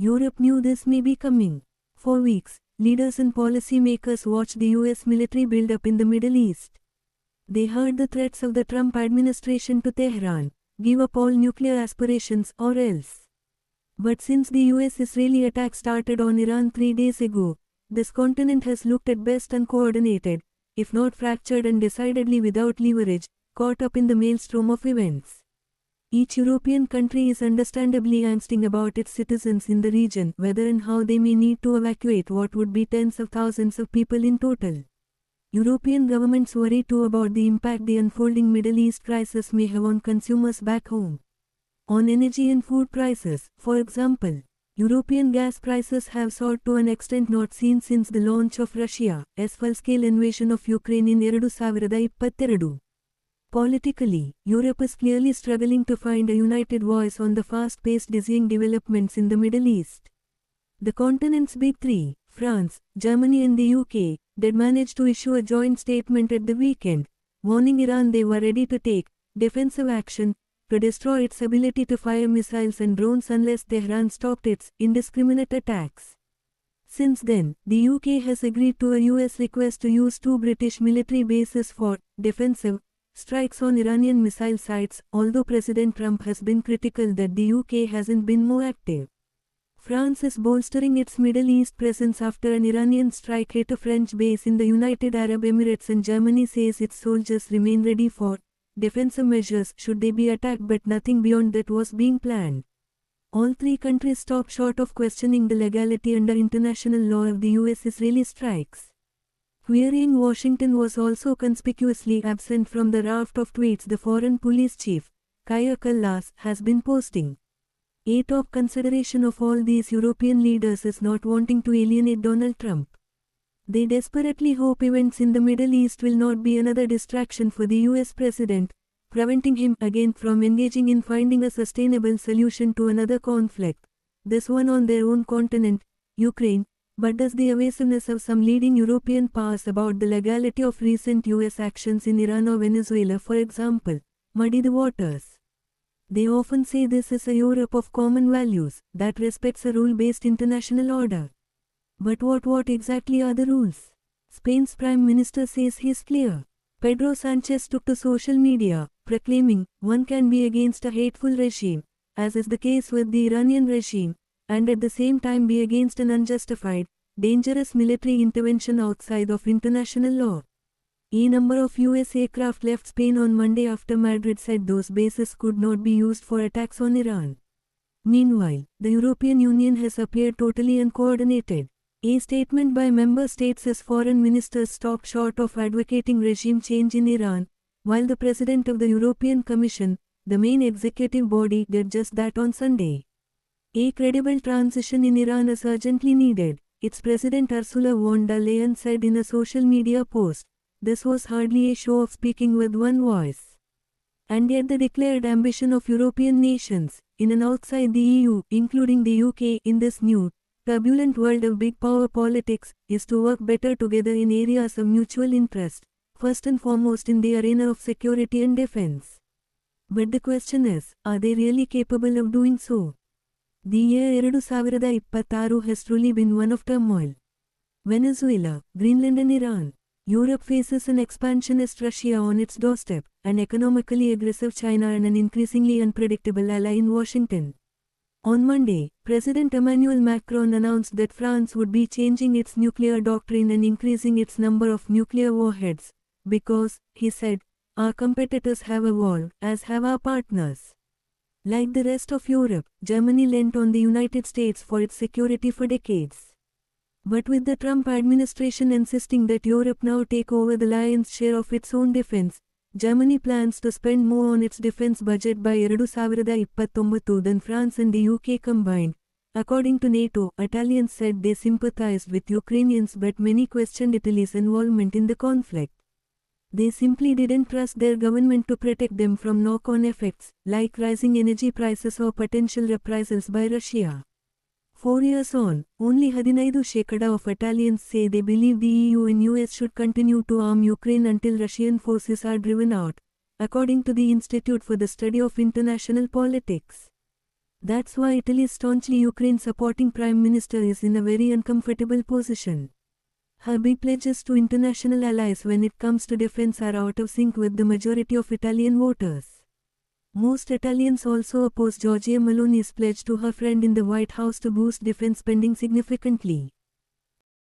Europe knew this may be coming. For weeks, leaders and policymakers watched the US military build-up in the Middle East. They heard the threats of the Trump administration to Tehran, give up all nuclear aspirations or else. But since the US-Israeli attack started on Iran 3 days ago, this continent has looked at best uncoordinated, if not fractured and decidedly without leverage, caught up in the maelstrom of events. Each European country is understandably angsting about its citizens in the region, whether and how they may need to evacuate what would be tens of thousands of people in total. European governments worry too about the impact the unfolding Middle East crisis may have on consumers back home. On energy and food prices, for example, European gas prices have soared to an extent not seen since the launch of Russia's full-scale invasion of Ukraine in 2022. Politically, Europe is clearly struggling to find a united voice on the fast-paced dizzying developments in the Middle East. The continent's big three, France, Germany and the UK, did manage to issue a joint statement at the weekend, warning Iran they were ready to take defensive action to destroy its ability to fire missiles and drones unless Tehran stopped its indiscriminate attacks. Since then, the UK has agreed to a US request to use 2 British military bases for defensive strikes on Iranian missile sites, although President Trump has been critical that the UK hasn't been more active. France is bolstering its Middle East presence after an Iranian strike hit a French base in the United Arab Emirates, and Germany says its soldiers remain ready for defensive measures should they be attacked, but nothing beyond that was being planned. All three countries stopped short of questioning the legality under international law of the US-Israeli strikes. Querying Washington was also conspicuously absent from the raft of tweets the foreign police chief, Kaja Kallas, has been posting. A top consideration of all these European leaders is not wanting to alienate Donald Trump. They desperately hope events in the Middle East will not be another distraction for the US president, preventing him again from engaging in finding a sustainable solution to another conflict, this one on their own continent, Ukraine. But does the evasiveness of some leading European powers about the legality of recent US actions in Iran or Venezuela, for example, muddy the waters? They often say this is a Europe of common values that respects a rule-based international order. But what exactly are the rules? Spain's Prime Minister says he's clear. Pedro Sanchez took to social media, proclaiming, one can be against a hateful regime, as is the case with the Iranian regime, and at the same time be against an unjustified, dangerous military intervention outside of international law. A number of US aircraft left Spain on Monday after Madrid said those bases could not be used for attacks on Iran. Meanwhile, the European Union has appeared totally uncoordinated. A statement by member states' foreign ministers stopped short of advocating regime change in Iran, while the President of the European Commission, the main executive body, did just that on Sunday. A credible transition in Iran is urgently needed, its President Ursula von der Leyen said in a social media post. This was hardly a show of speaking with one voice. And yet the declared ambition of European nations, in and outside the EU, including the UK, in this new, turbulent world of big power politics, is to work better together in areas of mutual interest, first and foremost in the arena of security and defense. But the question is, are they really capable of doing so? The year 2026 has truly been one of turmoil. Venezuela, Greenland and Iran. Europe faces an expansionist Russia on its doorstep, an economically aggressive China and an increasingly unpredictable ally in Washington. On Monday, President Emmanuel Macron announced that France would be changing its nuclear doctrine and increasing its number of nuclear warheads, because, he said, our competitors have evolved, as have our partners. Like the rest of Europe, Germany lent on the United States for its security for decades. But with the Trump administration insisting that Europe now take over the lion's share of its own defense, Germany plans to spend more on its defense budget by 2029 than France and the UK combined. According to NATO, Italians said they sympathized with Ukrainians, but many questioned Italy's involvement in the conflict. They simply didn't trust their government to protect them from knock-on effects, like rising energy prices or potential reprisals by Russia. 4 years on, only 15% of Italians say they believe the EU and US should continue to arm Ukraine until Russian forces are driven out, according to the Institute for the Study of International Politics. That's why Italy's staunchly Ukraine-supporting Prime Minister is in a very uncomfortable position. Her big pledges to international allies when it comes to defense are out of sync with the majority of Italian voters. Most Italians also oppose Giorgia Meloni's pledge to her friend in the White House to boost defense spending significantly.